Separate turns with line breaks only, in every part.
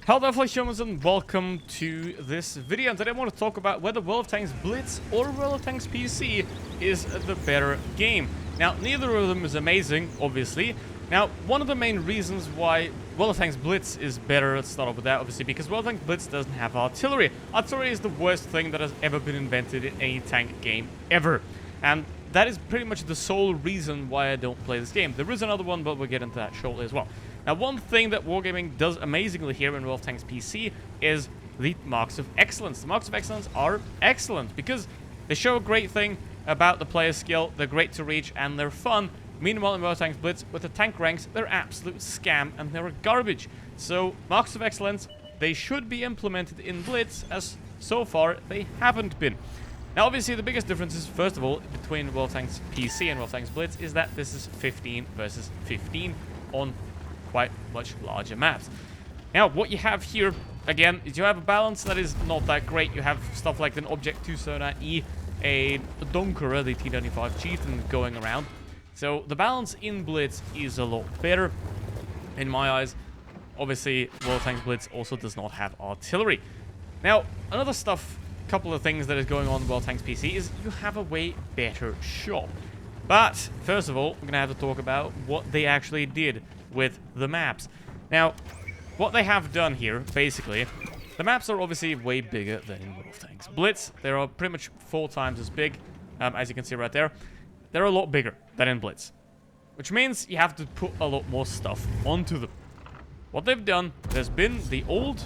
Hello there, humans, and welcome to this video. And today I want to talk about whether World of Tanks Blitz or World of Tanks PC is the better game. Now, neither of them is amazing, obviously. Now, one of the main reasons why World of Tanks Blitz is better, let's start off with that, obviously, because World of Tanks Blitz doesn't have artillery. Artillery is the worst thing that has ever been invented in any tank game ever. And that is pretty much the sole reason why I don't play this game. There is another one, but we'll get into that shortly as well. Now, one thing that Wargaming does amazingly here in World of Tanks PC is the Marks of Excellence. The Marks of Excellence are excellent because they show a great thing about the player's skill, they're great to reach, and they're fun. Meanwhile, in World of Tanks Blitz, with the tank ranks, they're absolute scam and they're garbage. So, Marks of Excellence, they should be implemented in Blitz, as so far they haven't been. Now, obviously, the biggest difference is, first of all, between World of Tanks PC and World of Tanks Blitz is that this is 15 versus 15 on quite much larger maps. Now, what you have here, again, is you have a balance that is not that great. You have stuff like an Object 209E, a Donkera, the T-95 Chieftain, going around. So, the balance in Blitz is a lot better, in my eyes. Obviously, World of Tanks Blitz also does not have artillery. Now, another couple of things that is going on in World of Tanks PC is you have a way better shop. But, first of all, we're going to have to talk about what they actually did with the maps. Now, what they have done here, basically, the maps are obviously way bigger than in World of Tanks Blitz. They are pretty much 4 times as big, as you can see right there. They're a lot bigger than in Blitz, which means you have to put a lot more stuff onto them. What they've done, there's been the old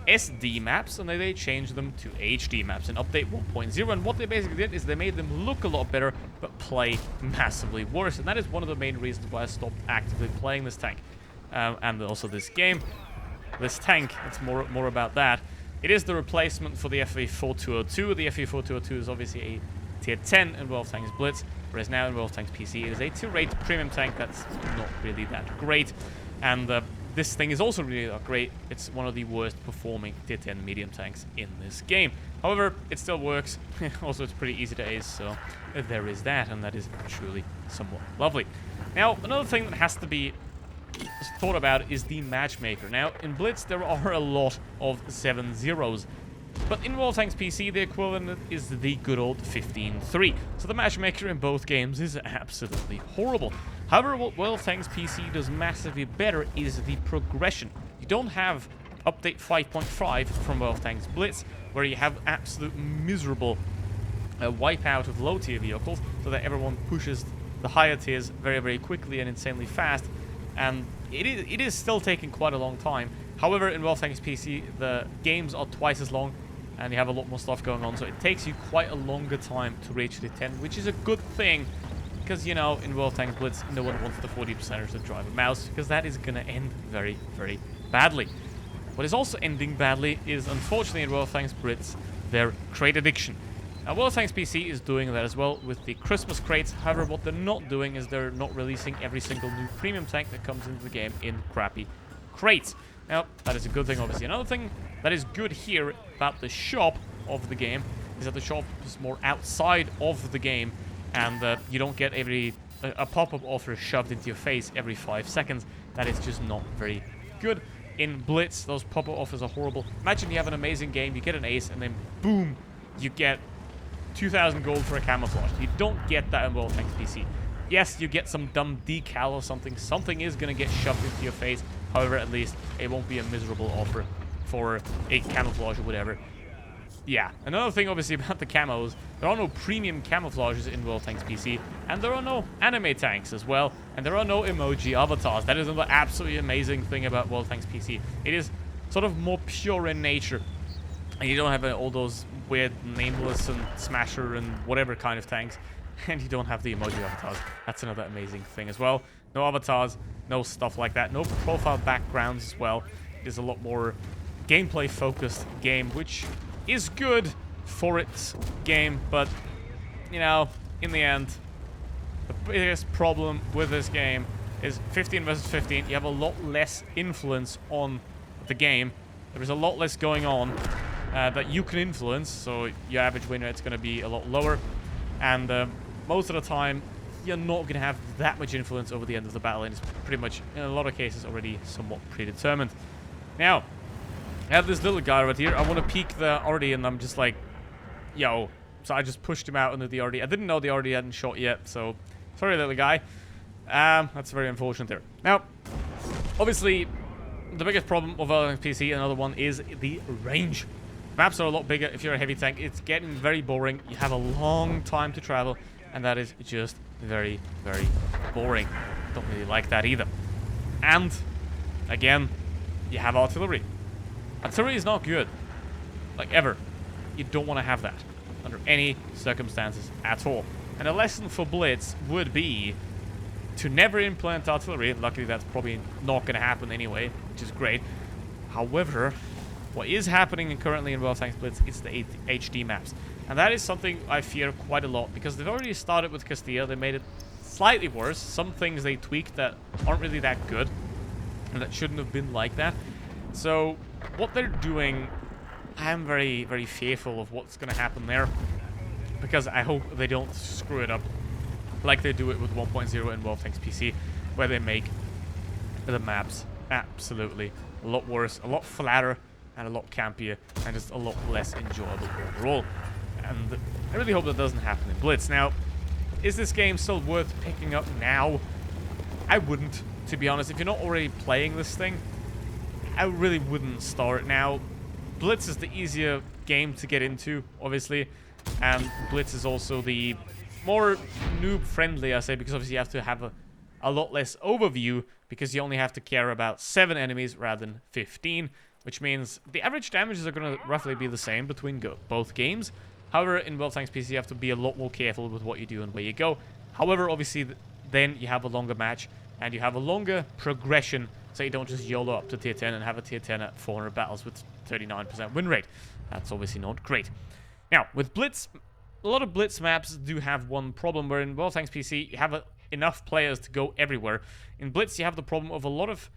SD maps, and they changed them to HD maps in update 1.0, and what they basically did is they made them look a lot better, but play massively worse, and that is one of the main reasons why I stopped actively playing this tank, and also this game. This tank, it's more about that. It is the replacement for the FV4202. The FV4202 is obviously a tier 10 in World of Tanks Blitz, whereas now in World of Tanks PC it is a tier 8 premium tank that's not really that great, and this thing is also really not great. It's one of the worst performing tier 10 medium tanks in this game. However, it still works. Also, it's pretty easy to ace, so there is that, and that is truly somewhat lovely. Now, another thing that has to be thought about is the Matchmaker. Now, in Blitz, there are a lot of 7-0s. But in World of Tanks PC, the equivalent is the good old 15-3. So the Matchmaker in both games is absolutely horrible. However, what World of Tanks PC does massively better is the progression. You don't have update 5.5 from World of Tanks Blitz, where you have absolute miserable wipeout of low-tier vehicles, so that everyone pushes the higher tiers very, very quickly and insanely fast. And it is still taking quite a long time. However, in World of Tanks PC, the games are twice as long, and you have a lot more stuff going on, so it takes you quite a longer time to reach the 10, which is a good thing, because, you know, in World of Tanks Blitz, no one wants the 40%ers to drive a mouse, because that is going to end very, very badly. What is also ending badly is, unfortunately, in World of Tanks Blitz, their crate addiction. Now, World of Tanks PC is doing that as well with the Christmas crates. However, what they're not doing is they're not releasing every single new premium tank that comes into the game in crappy crates. Now, that is a good thing, obviously. Another thing that is good here about the shop of the game is that the shop is more outside of the game, and you don't get a pop-up offer shoved into your face every 5 seconds. That is just not very good. In Blitz, those pop-up offers are horrible. Imagine you have an amazing game, you get an ace, and then boom, you get 2,000 gold for a camouflage. You don't get that in World of Tanks PC. Yes, you get some dumb decal or something. Something is going to get shoved into your face. However, at least it won't be a miserable offer for a camouflage or whatever. Yeah, another thing obviously about the camos, there are no premium camouflages in World of Tanks PC, and there are no anime tanks as well, and there are no emoji avatars. That is another absolutely amazing thing about World of Tanks PC. It is sort of more pure in nature, and you don't have all those weird Nameless and Smasher and whatever kind of tanks, and you don't have the emoji avatars. That's another amazing thing as well. No avatars, no stuff like that, no profile backgrounds as well. It is a lot more gameplay-focused game, which is good for its game, but, you know, in the end, the biggest problem with this game is 15 versus 15. You have a lot less influence on the game. There is a lot less going on that you can influence, so your average win rate's going to be a lot lower, and most of the time, you're not going to have that much influence over the end of the battle, and it's pretty much, in a lot of cases, already somewhat predetermined. Now, I have this little guy right here. I want to peek the RD, and I'm just like, yo. So I just pushed him out into the RD. I didn't know the RD hadn't shot yet, so sorry, little guy. That's very unfortunate there. Now, obviously, the biggest problem of PC, another one, is the range. Maps are a lot bigger if you're a heavy tank. It's getting very boring. You have a long time to travel, and that is just very, very boring. Don't really like that either. And, again, you have artillery. Artillery is not good. Like, ever. You don't want to have that under any circumstances at all. And a lesson for Blitz would be to never implement artillery. Luckily, that's probably not going to happen anyway, which is great. However, what is happening currently in World of Tanks Blitz is the HD maps. And that is something I fear quite a lot, because they've already started with Castilla. They made it slightly worse. Some things they tweaked that aren't really that good, and that shouldn't have been like that. So, what they're doing, I'm very, very fearful of what's going to happen there, because I hope they don't screw it up like they do it with 1.0 in World of Tanks PC, where they make the maps absolutely a lot worse, a lot flatter, and a lot campier, and just a lot less enjoyable overall. And I really hope that doesn't happen in Blitz. Now, is this game still worth picking up now? I wouldn't, to be honest. If you're not already playing this thing, I really wouldn't start now. Blitz is the easier game to get into, obviously, and Blitz is also the more noob-friendly, I say, because obviously you have to have a lot less overview, because you only have to care about 7 enemies rather than 15, which means the average damages are going to roughly be the same between both games. However, in World of Tanks PC, you have to be a lot more careful with what you do and where you go. However, obviously, then you have a longer match, and you have a longer progression, so you don't just YOLO up to tier 10 and have a tier 10 at 400 battles with 39% win rate. That's obviously not great. Now, with Blitz, a lot of Blitz maps do have one problem, where in World of Tanks PC, you have enough players to go everywhere. In Blitz, you have the problem of a lot of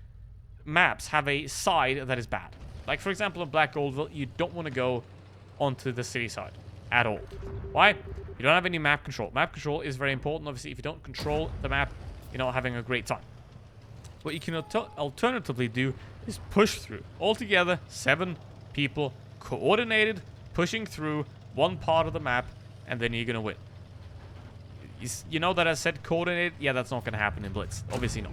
maps have a side that is bad. Like, for example, in Black Goldville, you don't want to go onto the city side at all. Why? You don't have any map control. Map control is very important. Obviously, if you don't control the map, you're not having a great time. What you can alternatively do is push through. Altogether, 7 people, coordinated, pushing through one part of the map, and then you're going to win. You know that I said coordinated? Yeah, that's not going to happen in Blitz. Obviously not.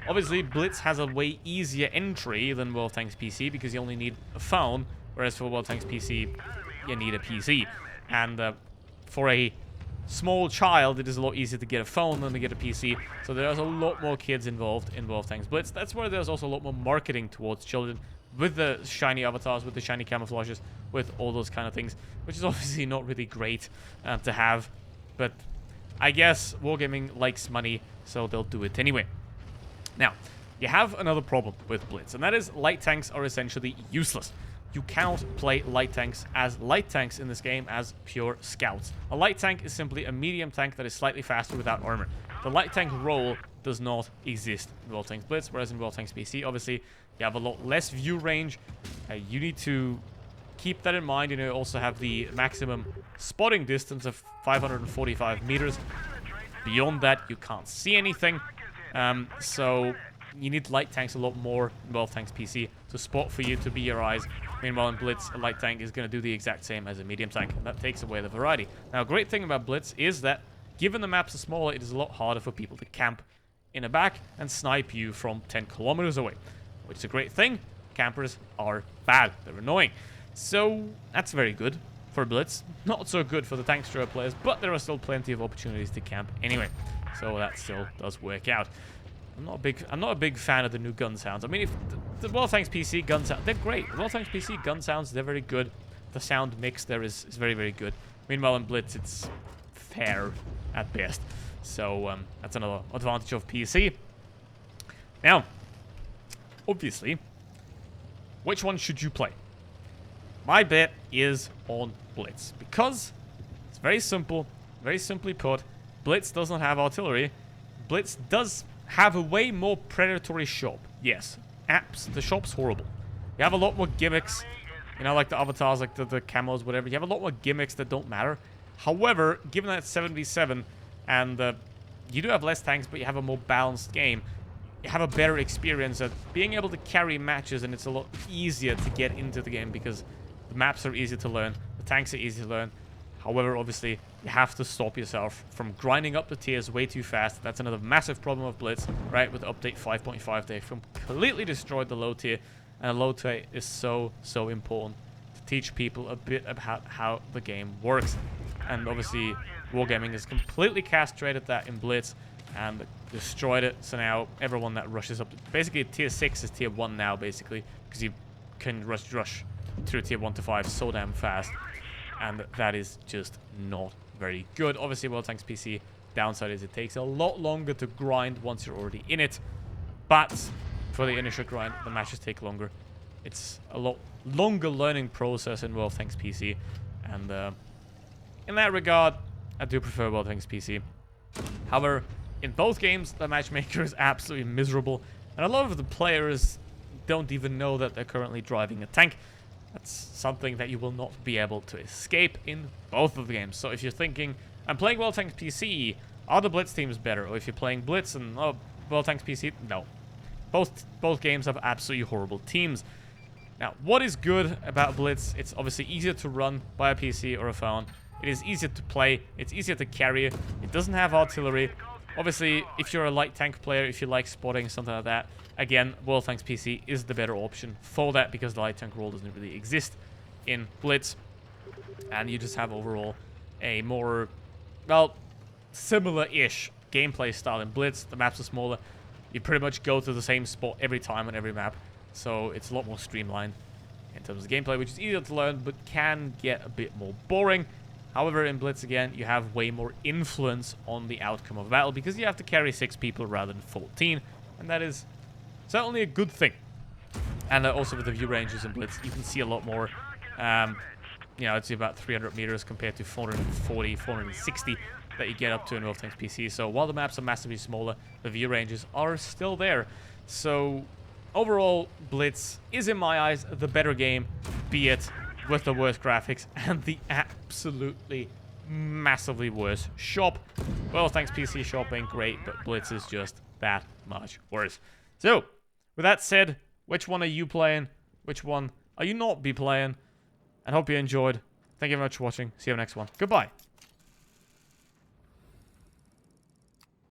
Obviously, Blitz has a way easier entry than World of Tanks PC, because you only need a phone, whereas for World of Tanks PC, you need a PC. And for a small child, it is a lot easier to get a phone than to get a PC, so there's a lot more kids involved in World of Tanks Blitz. That's where there's also a lot more marketing towards children, with the shiny avatars, with the shiny camouflages, with all those kind of things, which is obviously not really great to have, but I guess Wargaming likes money, so they'll do it anyway. Now, you have another problem with Blitz, and that is light tanks are essentially useless. You cannot play light tanks as light tanks in this game as pure scouts. A light tank is simply a medium tank that is slightly faster without armor. The light tank role does not exist in World of Tanks Blitz, whereas in World of Tanks PC, obviously, you have a lot less view range. You need to keep that in mind. You also have the maximum spotting distance of 545 meters. Beyond that, you can't see anything. So you need light tanks a lot more in World of Tanks PC to spot for you, to be your eyes. Meanwhile, in Blitz, a light tank is going to do the exact same as a medium tank. That takes away the variety. Now, a great thing about Blitz is that, given the maps are smaller, it is a lot harder for people to camp in a back and snipe you from 10 kilometers away, which is a great thing. Campers are bad. They're annoying. So, that's very good for Blitz. Not so good for the tank destroyer players, but there are still plenty of opportunities to camp anyway. So that still does work out. I'm not a big fan of the new gun sounds. I mean, if the World of Tanks PC gun sounds, they're great. The World of Tanks PC gun sounds, they're very good. The sound mix there is very, very good. Meanwhile, in Blitz, it's fair at best. So that's another advantage of PC. Now, obviously, which one should you play? My bet is on Blitz, because it's very simple, very simply put. Blitz does not have artillery. Blitz does have a way more predatory shop. Yes, apps. The shop's horrible. You have a lot more gimmicks, you know, like the avatars, like the camos, whatever. You have a lot more gimmicks that don't matter. However, given that it's 7v7, and you do have less tanks, but you have a more balanced game, you have a better experience at being able to carry matches, and it's a lot easier to get into the game because the maps are easy to learn, the tanks are easy to learn. However, obviously, you have to stop yourself from grinding up the tiers way too fast. That's another massive problem of Blitz, right? With update 5.5, they've completely destroyed the low tier, and the low tier is so important to teach people a bit about how the game works. And obviously, Wargaming has completely castrated that in Blitz and destroyed it. So now everyone that rushes up, basically tier 6 is tier 1 now, basically, because you can rush through tier 1 to 5 so damn fast. And that is just not very good. Obviously, World Tanks PC, downside is it takes a lot longer to grind once you're already in it. But for the initial grind, the matches take longer. It's a lot longer learning process in World Tanks PC. And in that regard, I do prefer World Tanks PC. However, in both games, the matchmaker is absolutely miserable. And a lot of the players don't even know that they're currently driving a tank. That's something that you will not be able to escape in both of the games. So if you're thinking, I'm playing World Tanks PC, are the Blitz teams better? Or if you're playing Blitz and World Tanks PC, no. Both games have absolutely horrible teams. Now, what is good about Blitz? It's obviously easier to run by a PC or a phone. It is easier to play. It's easier to carry. It doesn't have artillery. Obviously, if you're a light tank player, if you like spotting, something like that, again, World Tanks PC is the better option for that because the light tank role doesn't really exist in Blitz. And you just have overall a more, well, similar-ish gameplay style in Blitz. The maps are smaller. You pretty much go to the same spot every time on every map. So it's a lot more streamlined in terms of gameplay, which is easier to learn, but can get a bit more boring. However, in Blitz, again, you have way more influence on the outcome of battle because you have to carry 6 people rather than 14. And that is certainly a good thing. And also with the view ranges in Blitz, you can see a lot more. You know, it's about 300 meters compared to 440, 460 that you get up to in World Tanks PC. So while the maps are massively smaller, the view ranges are still there. So overall, Blitz is, in my eyes, the better game, be it with the worst graphics and the absolutely massively worse shop. Well, thanks PC shop ain't great, but Blitz is just that much worse. So, with that said, which one are you playing? Which one are you not be playing? And hope you enjoyed. Thank you very much for watching. See you next one. Goodbye.